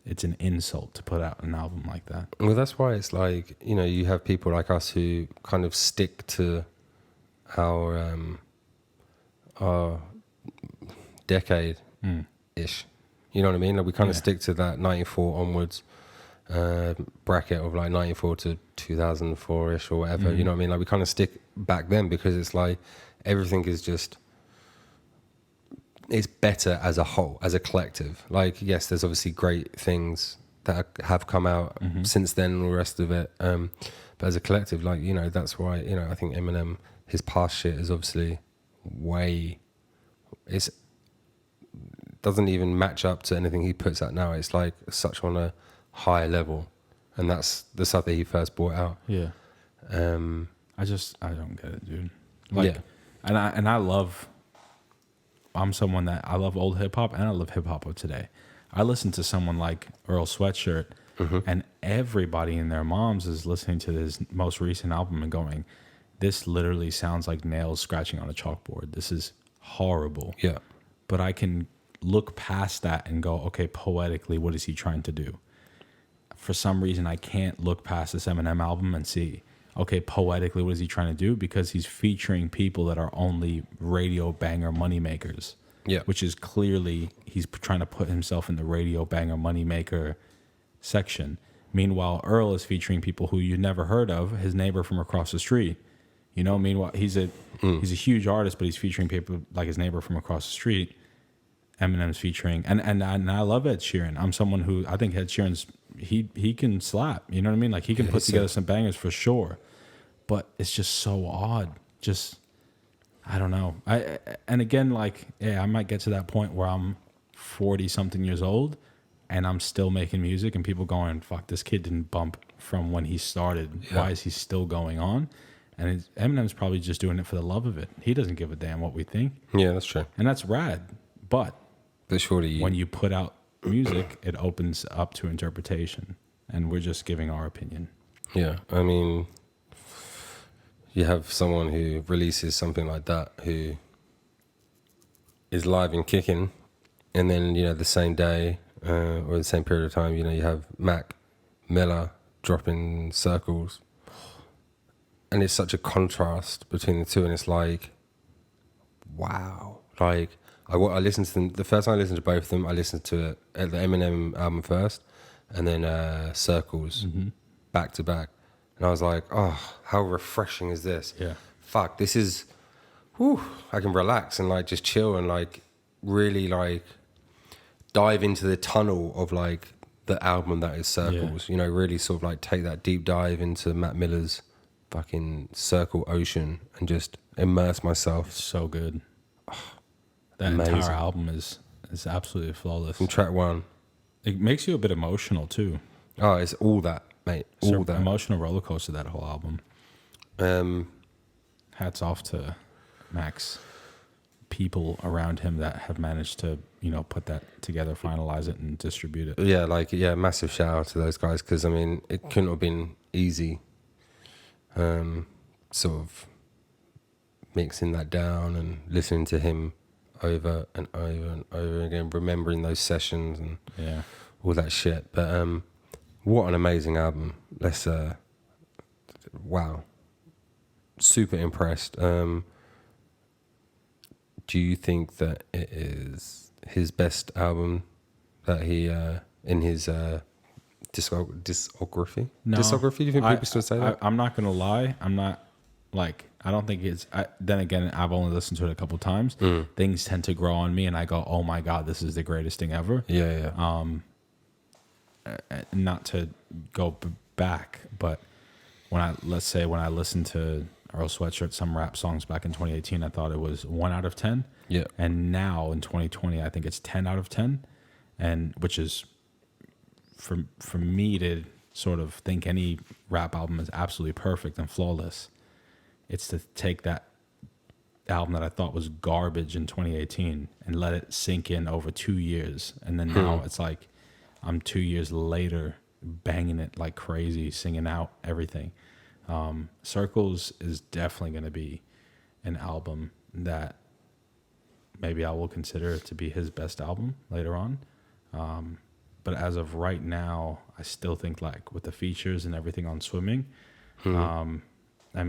it's an insult to put out an album like that. Well, that's why it's like, you know, you have people like us who kind of stick to our decade-ish. You know what I mean? Like, we kind of stick to that 94 onwards bracket of like 94 to 2004-ish or whatever. You know what I mean? Like, we kind of stick back then because it's like everything is just... it's better as a whole, as a collective. Like, yes, there's obviously great things that have come out since then and all the rest of it. But as a collective, like, you know, that's why, you know, I think Eminem, his past shit is obviously doesn't even match up to anything he puts out now. It's like such on a high level, and that's the stuff that he first brought out. Yeah. I don't get it, dude. Like, Yeah. and I love. I'm someone that I love old hip hop and I love hip hop of today. I listen to someone like Earl Sweatshirt, and everybody and their moms is listening to his most recent album and going, "This literally sounds like nails scratching on a chalkboard. This is horrible." Yeah. But I can look past that and go, okay, poetically, what is he trying to do? For some reason, I can't look past this Eminem album and see, okay, poetically, what is he trying to do? Because he's featuring people that are only radio banger moneymakers. Yeah. Which is clearly, he's trying to put himself in the radio banger moneymaker section. Meanwhile, Earl is featuring people who you never heard of, his neighbor from across the street. You know, meanwhile, he's a huge artist, but he's featuring people like his neighbor from across the street. Eminem's featuring, and I love Ed Sheeran. I'm someone who, I think Ed Sheeran's, he can slap. You know what I mean? Like, he can put together some bangers for sure. But it's just so odd. Just, I don't know. And again, like, yeah, I might get to that point where I'm 40 something years old and I'm still making music and people going, fuck, this kid didn't bump from when he started. Yeah. Why is he still going on? And Eminem's probably just doing it for the love of it. He doesn't give a damn what we think. Yeah, that's true. And that's rad. But surely when you put out music, it opens up to interpretation. And we're just giving our opinion. Yeah, I mean, you have someone who releases something like that who is live and kicking, and then, you know, the same day or the same period of time, you know, you have Mac Miller dropping Circles, and it's such a contrast between the two, and it's like, wow. Like, I listened to them, the first time I listened to both of them, I listened to the Eminem album first, and then Circles back to back. And I was like, oh, how refreshing is this? Yeah. Fuck, this is, whew, I can relax and like just chill and like really like dive into the tunnel of like the album that is Circles. Yeah. You know, really sort of like take that deep dive into Mac Miller's fucking Circle ocean and just immerse myself. It's so good. That amazing. Entire album is absolutely flawless. From track one. It makes you a bit emotional too. Oh, it's all that, mate. All that. Emotional roller coaster, that whole album. Hats off to Mac's people around him that have managed to, you know, put that together, finalize it, and distribute it. Yeah, like, yeah, massive shout out to those guys, because, I mean, it couldn't have been easy sort of mixing that down and listening to him over and over and over again, remembering those sessions and all that shit. But what an amazing album. Let's wow, super impressed. Do you think that it is his best album that he in his discography? No, discography? Do you think people still say that? I'm not gonna lie, I'm not, like, I don't think it's, then again, I've only listened to it a couple times. Things tend to grow on me and I go, oh my God, this is the greatest thing ever. Yeah. Not to go back, but when I listened to Earl Sweatshirt, some rap songs back in 2018, I thought it was 1 out of 10. Yeah. And now in 2020, I think it's 10 out of 10. And which is for me to sort of think any rap album is absolutely perfect and flawless. It's to take that album that I thought was garbage in 2018 and let it sink in over 2 years. And then now it's like I'm 2 years later banging it like crazy, singing out everything. Circles is definitely going to be an album that maybe I will consider to be his best album later on. But as of right now, I still think, like, with the features and everything on Swimming, and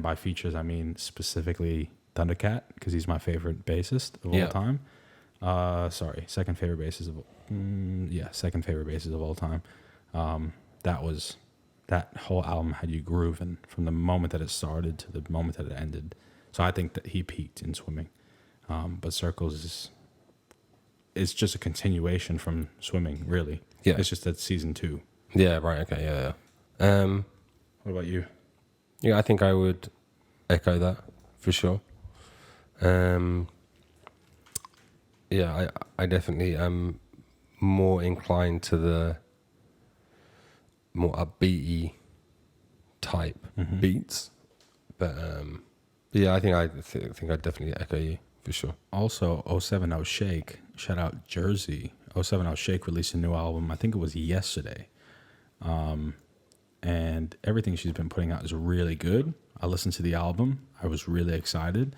by features I mean specifically Thundercat, because he's my favorite bassist of all time. Second favorite bassist of all time. That whole album had you grooving from the moment that it started to the moment that it ended. So I think that he peaked in Swimming. But Circles is just a continuation from Swimming, really. Yeah. It's just that season 2. Yeah, right, okay, yeah. What about you? Yeah, I think I would echo that for sure. yeah, I definitely am more inclined to the more upbeaty type beats, but yeah, I think I think I definitely echo you for sure. Also, 070 Shake, shout out Jersey. 070 Shake released a new album. I think it was yesterday. And everything she's been putting out is really good. I listened to the album. I was really excited.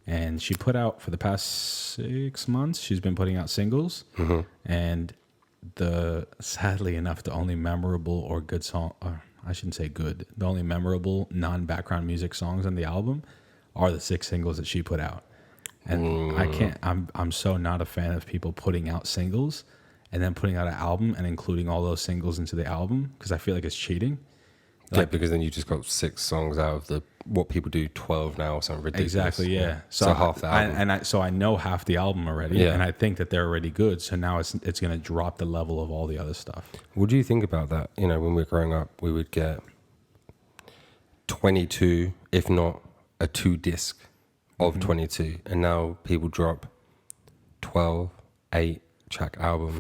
And she put out, for the past 6 months, she's been putting out singles. And sadly enough, the only memorable or good song, I shouldn't say good, the only memorable non-background music songs on the album are the 6 singles that she put out. And I'm so not a fan of people putting out singles and then putting out an album and including all those singles into the album, because I feel like it's cheating. Yeah, because then you just got 6 songs out of what people do 12 now or something ridiculous. Exactly, yeah. So half the album. So I know half the album already, and I think that they're already good. So now it's going to drop the level of all the other stuff. What do you think about that? You know, when we were growing up, we would get 22, if not a 2-disc of 22, and now people drop 12, 8-track albums.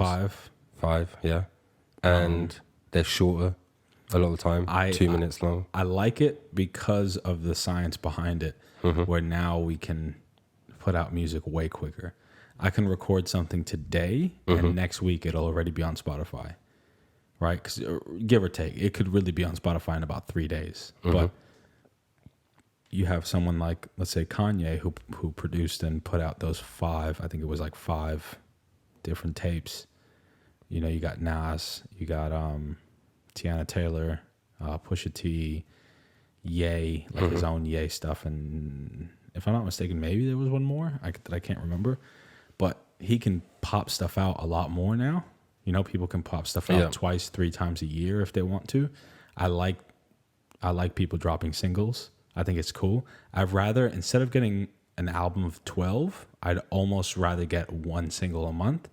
5, yeah, and they're shorter. A lot of the time, 2 minutes long. I like it because of the science behind it, where now we can put out music way quicker. I can record something today, and next week it'll already be on Spotify, right? 'Cause, give or take, it could really be on Spotify in about 3 days. But you have someone like, let's say, Kanye, who produced and put out those 5, I think it was like 5 different tapes. You know, you got Nas, you got Tiana Taylor, Pusha T, Ye, like his own Ye stuff, and if I'm not mistaken, maybe there was one more that I can't remember. But he can pop stuff out a lot more now. You know, people can pop stuff out 2, 3 times a year if they want to. I like people dropping singles. I think it's cool. I'd rather, instead of getting an album of 12, I'd almost rather get 1 single a month,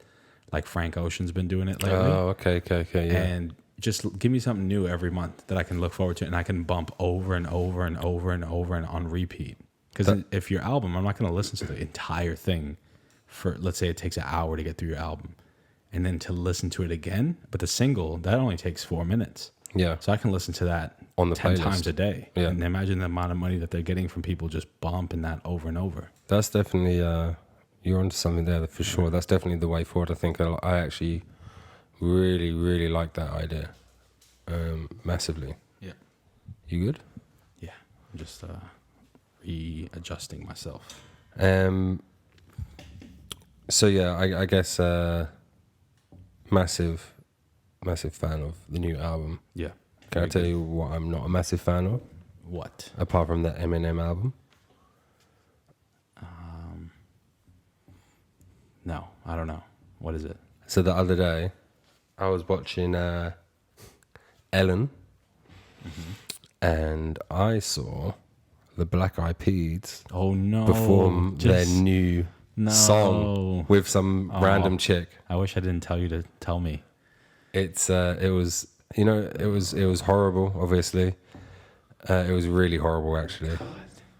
like Frank Ocean's been doing it lately. Oh, okay, yeah. And just give me something new every month that I can look forward to, and I can bump over and over and over and over and on repeat. Because if your album, I'm not going to listen to the entire thing for, let's say it takes an hour to get through your album, and then to listen to it again. But the single, that only takes 4 minutes. Yeah. So I can listen to that on the 10 playlist. times a day. Yeah. And imagine the amount of money that they're getting from people just bumping that over and over. That's definitely, you're onto something there for sure. That's definitely the way forward. I think I actually really, really like that idea. Massively. Yeah. You good? Yeah. I'm just readjusting myself. So yeah, I guess massive fan of the new album. Yeah. Can I tell you what I'm not a massive fan of? What? Apart from the Eminem album? No, I don't know. What is it? So the other day, I was watching Ellen, and I saw the Black Eyed Peas perform their new song with some random chick. I wish I didn't tell you to tell me. It was horrible. Obviously, it was really horrible actually. God,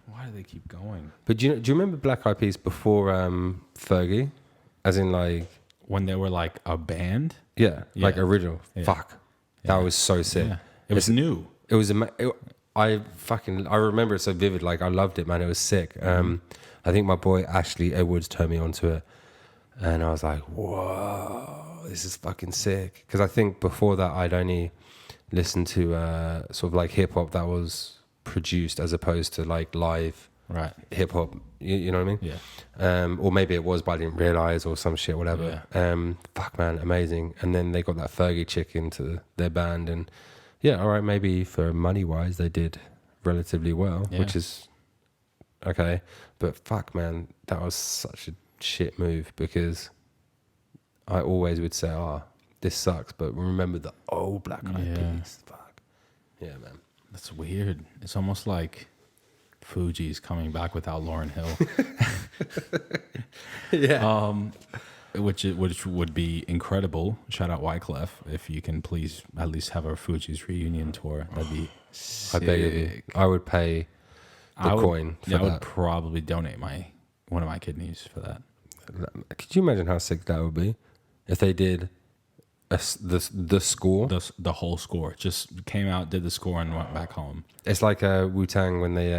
why do they keep going? But do you remember Black Eyed Peas before Fergie, as in like when they were like a band? Yeah. Like original. Yeah. Fuck, that was so sick. Yeah. It was new. It was I remember it so vivid. Like I loved it, man. It was sick. I think my boy Ashley Edwards turned me onto it, and I was like, whoa, this is fucking sick. Because I think before that I'd only listened to sort of like hip hop that was produced as opposed to like live hip hop. You know what I mean? Yeah. Or maybe it was, but I didn't realize, or some shit, whatever. Yeah. Fuck, man, amazing. And then they got that Fergie chick into their band, and yeah, all right, maybe for money wise they did relatively well, which is okay. But fuck, man, that was such a shit move, because I always would say, this sucks, but remember the old Black Eyed Peas. Fuck. Yeah, man. That's weird. It's almost like Fuji's coming back without Lauryn Hill. Yeah. Which would be incredible. Shout out Wyclef. If you can please at least have our Fuji's reunion tour, that'd be sick. I beg of you. I would pay the coin for that. I would probably donate one of my kidneys for that. Could you imagine how sick that would be if they did the score? The whole score just came out, did the score, and went back home. It's like Wu-Tang when they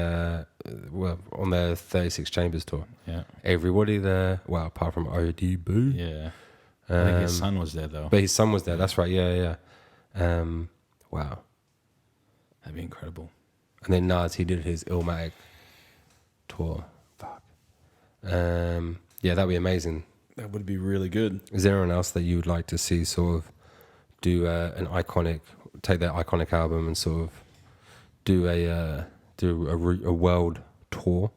were on their 36 Chambers tour. Yeah. Everybody there, well, apart from ODB. Yeah. I think his son was there, though. But his son was there. That's right. Yeah. Wow. That'd be incredible. And then Nas, he did his Illmatic tour. Fuck. Yeah, that'd be amazing. That would be really good. Is there anyone else that you would like to see sort of do take their iconic album and sort of do a world tour?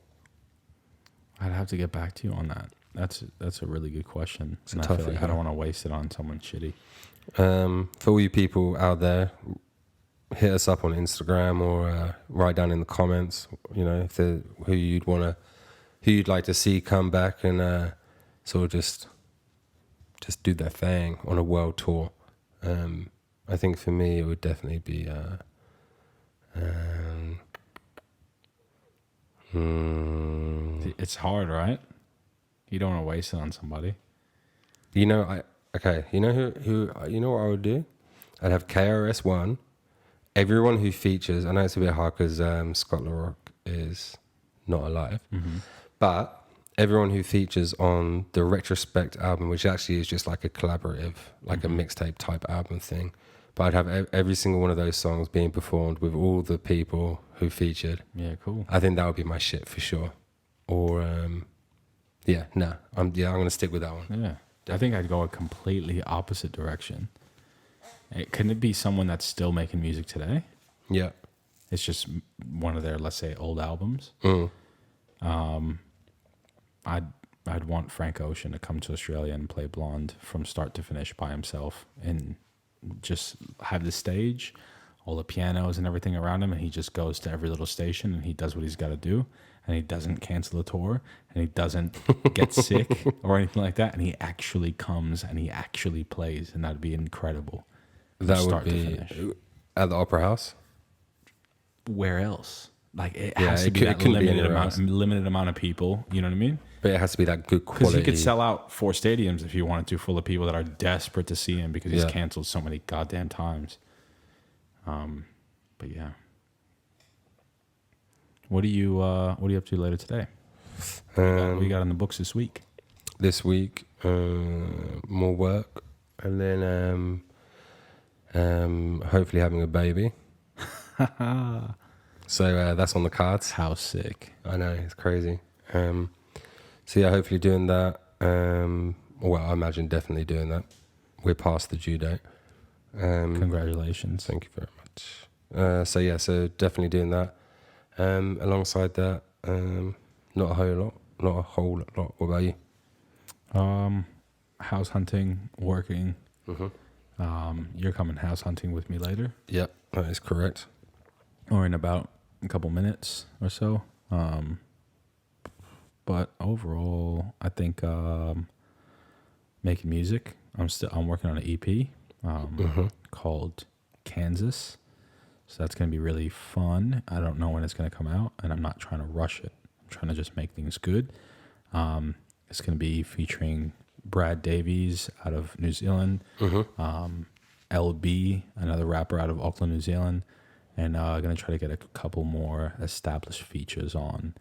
I'd have to get back to you on that. That's a really good question. It's and a I feel toughie, like I don't want to waste it on someone shitty. For all you people out there, hit us up on Instagram or write down in the comments, you know, if who you'd like to see come back and sort of just do their thing on a world tour. I think for me it would definitely be It's hard, right? You don't want to waste it on somebody. You know, you know who you know what I would do? I'd have KRS-One, everyone who features. I know it's a bit hard because Scott LaRock is not alive, but everyone who features on the Retrospect album, which actually is just like a collaborative, like a mixtape type album thing. But I'd have every single one of those songs being performed with all the people who featured. Yeah, cool. I think that would be my shit for sure. Or I'm gonna stick with that one. Yeah. I think I'd go a completely opposite direction. Couldn't it be someone that's still making music today? Yeah. It's just one of their, let's say, old albums. I'd want Frank Ocean to come to Australia and play Blonde from start to finish by himself and just have the stage, all the pianos and everything around him, and he just goes to every little station and he does what he's got to do, and he doesn't cancel the tour, and he doesn't get sick or anything like that, and he actually comes and he actually plays, and that'd be incredible. That would be at the Opera House. Where else? Like it has to be that limited amount of people. You know what I mean? But it has to be that good quality. Because he could sell out 4 stadiums if he wanted to, full of people that are desperate to see him because he's canceled so many goddamn times. But yeah. What are you up to later today? What you got in the books this week? This week, more work, and then hopefully having a baby. So that's on the cards. How sick. I know, it's crazy. So yeah, hopefully doing that. Well, I imagine definitely doing that. We're past the due date. Congratulations. Thank you very much. So definitely doing that. Alongside that, not a whole lot. What about you? House hunting, working. You're coming house hunting with me later. Yep, that is correct. Or in about a couple minutes or so. But overall, I think making music. I'm working on an EP called Kansas. So that's going to be really fun. I don't know when it's going to come out, and I'm not trying to rush it. I'm trying to just make things good. It's going to be featuring Brad Davies out of New Zealand, LB, another rapper out of Auckland, New Zealand, and I'm going to try to get a couple more established features on.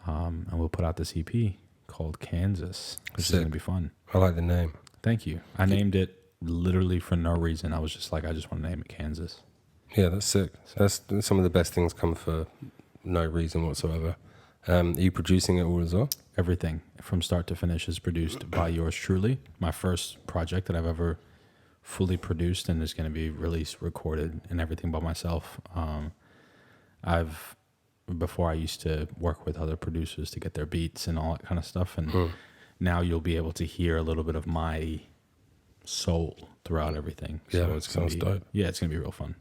And we'll put out this EP called Kansas, which is going to be fun. I like the name. Thank you. I named it literally for no reason. I was just like, I just want to name it Kansas. Yeah, that's sick. That's some of the best things come for no reason whatsoever. Are you producing it all as well? Everything from start to finish is produced by yours truly. My first project that I've ever fully produced and is going to be released, recorded, and everything by myself. Before I used to work with other producers to get their beats and all that kind of stuff. And now you'll be able to hear a little bit of my soul throughout everything. Yeah, so it's sounds dope. Yeah, it's going to be real fun.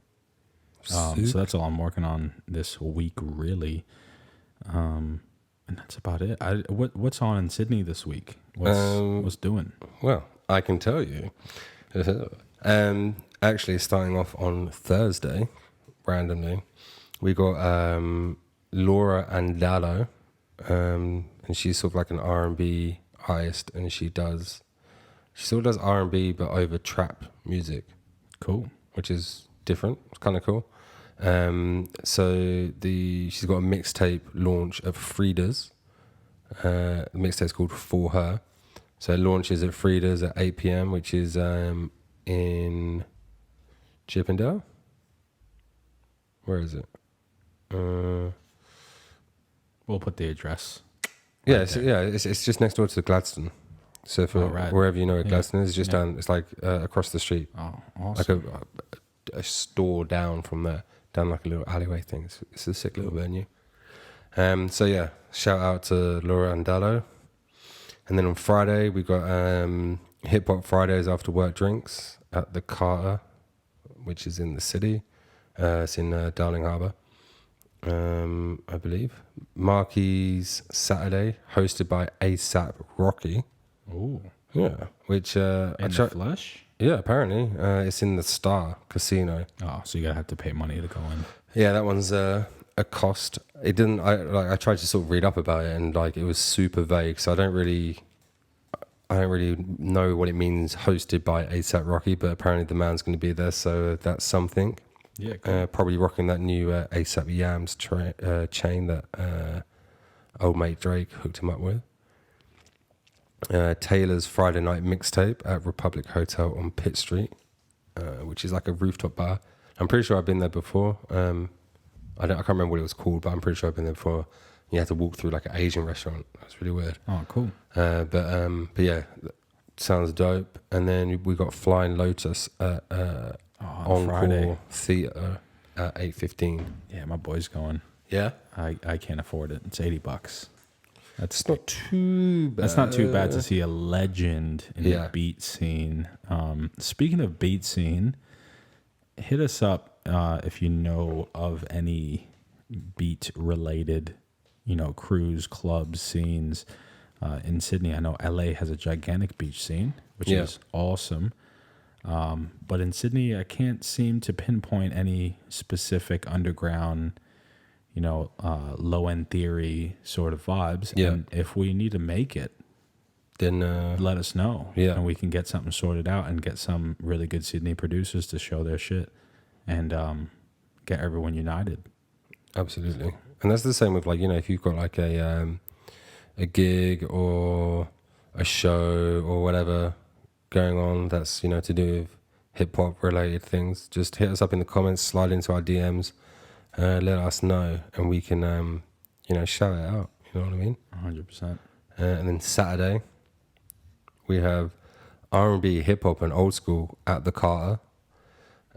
So that's all I'm working on this week, really. And that's about it. What's on in Sydney this week? What's doing? Well, I can tell you. Actually, starting off on Thursday, randomly, we got Laura Andallo, and she's sort of like an R&B artist, and she still does R&B but over trap music, Cool. which is different. It's kind of cool. So she's got a mixtape launch at Frida's. The mixtape's called For Her. So it launches at Frida's at 8 p.m., which is in Chippendale. Where is it? We'll put the address. Yeah, it's just next door to the Gladstone. So for wherever you know where Gladstone is, just down. It's like across the street. Oh, awesome. Like a store down from there, down like a little alleyway thing. It's a sick little venue. So yeah, shout out to Laura Andallo. And then on Friday we got Hip Hop Fridays after work drinks at the Carter, which is in the city. It's in Darling Harbour, I believe. Marquis Saturday, hosted by ASAP Rocky. Ooh. Yeah, which In the flesh? Yeah, apparently it's in the Star Casino. Oh, so you gotta have to pay money to go in. Yeah, that one's a cost. It didn't. I tried to sort of read up about it, and like it was super vague. So I don't really know what it means. Hosted by ASAP Rocky, but apparently the man's going to be there, so that's something. Yeah, cool. Probably rocking that new ASAP Yams chain that old mate Drake hooked him up with. Taylor's Friday night mixtape at Republic Hotel on Pitt Street, which is like a rooftop bar. I'm pretty sure I've been there before. I can't remember what it was called, but I'm pretty sure I've been there before. You had to walk through like an Asian restaurant. That's really weird. Oh, cool. But yeah, sounds dope. And then we got Flying Lotus at on Friday Theatre at 8:15. Yeah, my boy's going. Yeah, I can't afford it. It's $80. That's not too bad. That's not too bad to see a legend in the beat scene. Speaking of beat scene, hit us up if you know of any beat related, crews, clubs, scenes in Sydney. I know LA has a gigantic beach scene, which is awesome. But in Sydney, I can't seem to pinpoint any specific underground, low end theory sort of vibes. Yeah. And if we need to make it, then let us know. Yeah. And we can get something sorted out and get some really good Sydney producers to show their shit and get everyone united. Absolutely. And that's the same with if you've got like a gig or a show or whatever going on that's, to do with hip hop related things, just hit us up in the comments, slide into our DMs, let us know, and we can, shout it out. You know what I mean? 100%. And then Saturday, we have R&B, hip hop, and old school at the Carter.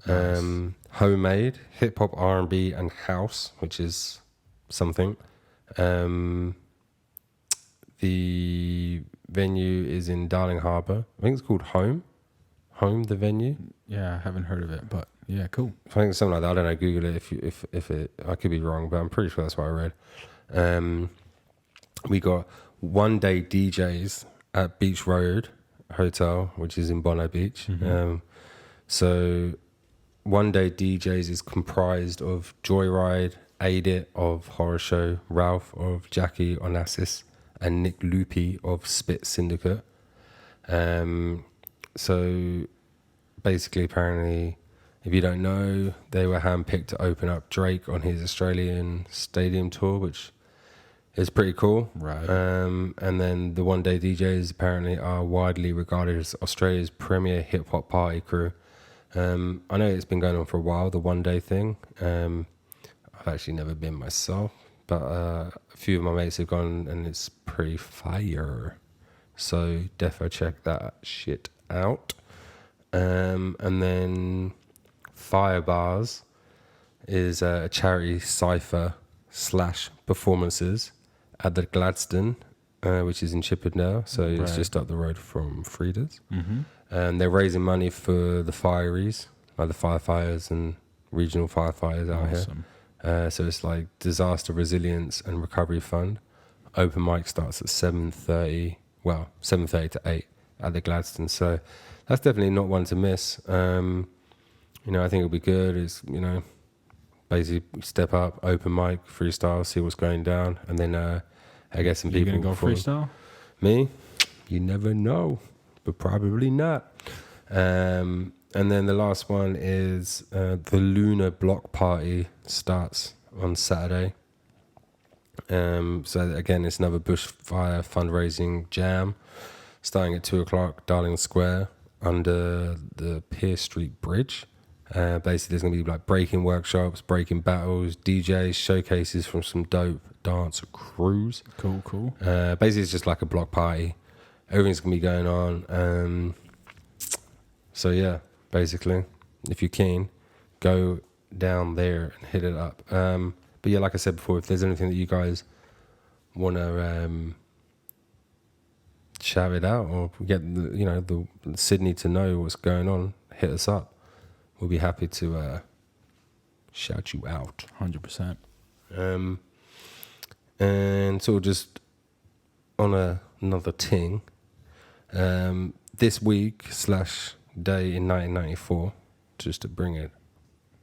Nice. Homemade, hip hop, R&B, and house, which is something. The venue is in Darling Harbour. I think it's called Home, the venue. Yeah, I haven't heard of it, but yeah, cool. I think it's something like that. I don't know. Google it if it. I could be wrong, but I'm pretty sure that's what I read. We got one day DJs at Beach Road Hotel, which is in Bondi Beach. Mm-hmm. So one day DJs is comprised of Joyride, Aidit of Horror Show, Ralph of Jackie Onassis, and Nick Loopy of Spit Syndicate. So basically, apparently, if you don't know, they were handpicked to open up Drake on his Australian stadium tour, which is pretty cool. Right. And then the one day DJs apparently are widely regarded as Australia's premier hip hop party crew. I know it's been going on for a while, the one day thing. I've actually never been myself, but a few of my mates have gone and it's pretty fire. So defo check that shit out. And then Fire Bars is a charity cypher / performances at the Gladstone, which is in Chippendale. So it's just up the road from Frida's. Mm-hmm. And they're raising money for the fireys, like the firefighters and regional firefighters out here. So it's like disaster resilience and recovery fund. Open mic starts at 7:30 to 8 at the Gladstone. So that's definitely not one to miss. I think it'll be good. It's, basically step up, open mic, freestyle, see what's going down. And then I guess some people. You gonna go freestyle? Me? You never know, but probably not. And then the last one is the Lunar Block Party starts on Saturday. So again, it's another bushfire fundraising jam starting at 2:00, Darling Square under the Pier Street Bridge. Basically, there's going to be like breaking workshops, breaking battles, DJs, showcases from some dope dance crews. Cool. Basically, it's just like a block party. Everything's going to be going on. So yeah, basically, if you're keen, go down there and hit it up. But yeah, like I said before, if there's anything that you guys want to shout it out or get the Sydney to know what's going on, hit us up. We'll be happy to shout you out. 100%. And sort of just on another ting, this week / day in 1994, just to bring it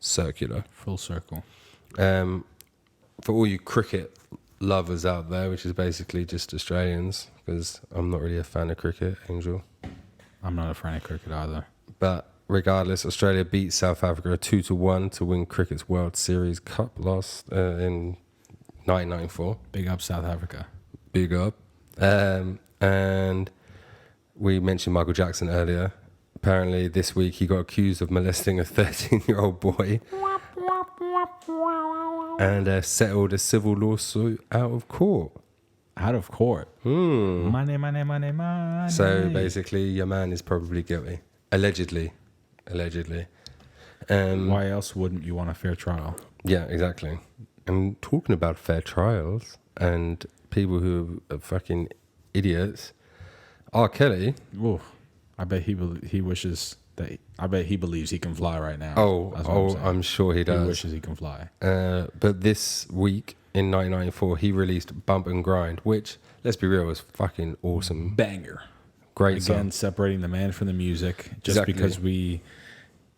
circular. Full circle. For all you cricket lovers out there, which is basically just Australians, because I'm not really a fan of cricket, Angel. I'm not a fan of cricket either. But regardless, Australia beat South Africa 2-1 to win cricket's World Series Cup lost in 1994. Big up South Africa. Big up. And we mentioned Michael Jackson earlier. Apparently this week he got accused of molesting a 13-year-old boy and settled a civil lawsuit out of court. Out of court? Money. So basically your man is probably guilty. Allegedly. Why else wouldn't you want a fair trial? Yeah, exactly. And talking about fair trials and people who are fucking idiots, R. Kelly. Ooh, I bet he wishes that. I bet he believes he can fly right now. I'm sure he does. He wishes he can fly. But this week in 1994, he released "Bump and Grind," which, let's be real, was fucking awesome. Banger. Great Again, song. separating the man from the music. Just Exactly. because we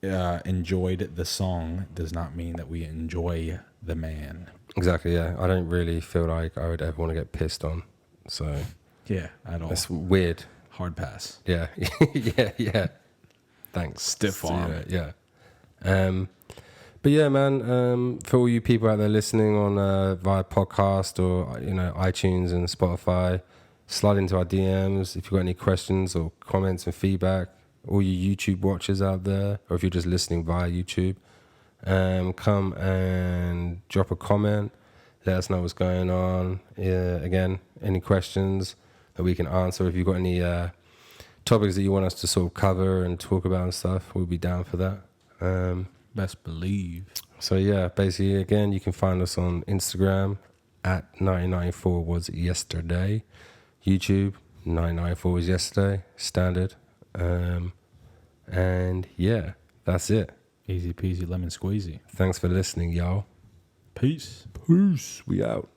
enjoyed the song does not mean that we enjoy the man. Exactly. Yeah, I don't really feel like I would ever want to get pissed on. So Yeah, at all. that's weird. Hard pass. Yeah, yeah. Thanks. Stiff arm. Yeah. But yeah, man. For all you people out there listening on via podcast or iTunes and Spotify, slide into our DMs if you've got any questions or comments and feedback. All you YouTube watchers out there, or if you're just listening via YouTube, come and drop a comment. Let us know what's going on. Again, any questions that we can answer. If you've got any topics that you want us to sort of cover and talk about and stuff, we'll be down for that. Best believe. So yeah, basically, again, you can find us on Instagram at 1994 was yesterday. YouTube, 1994 was yesterday, standard. And yeah, that's it. Easy peasy lemon squeezy. Thanks for listening, y'all. Peace. Peace. We out.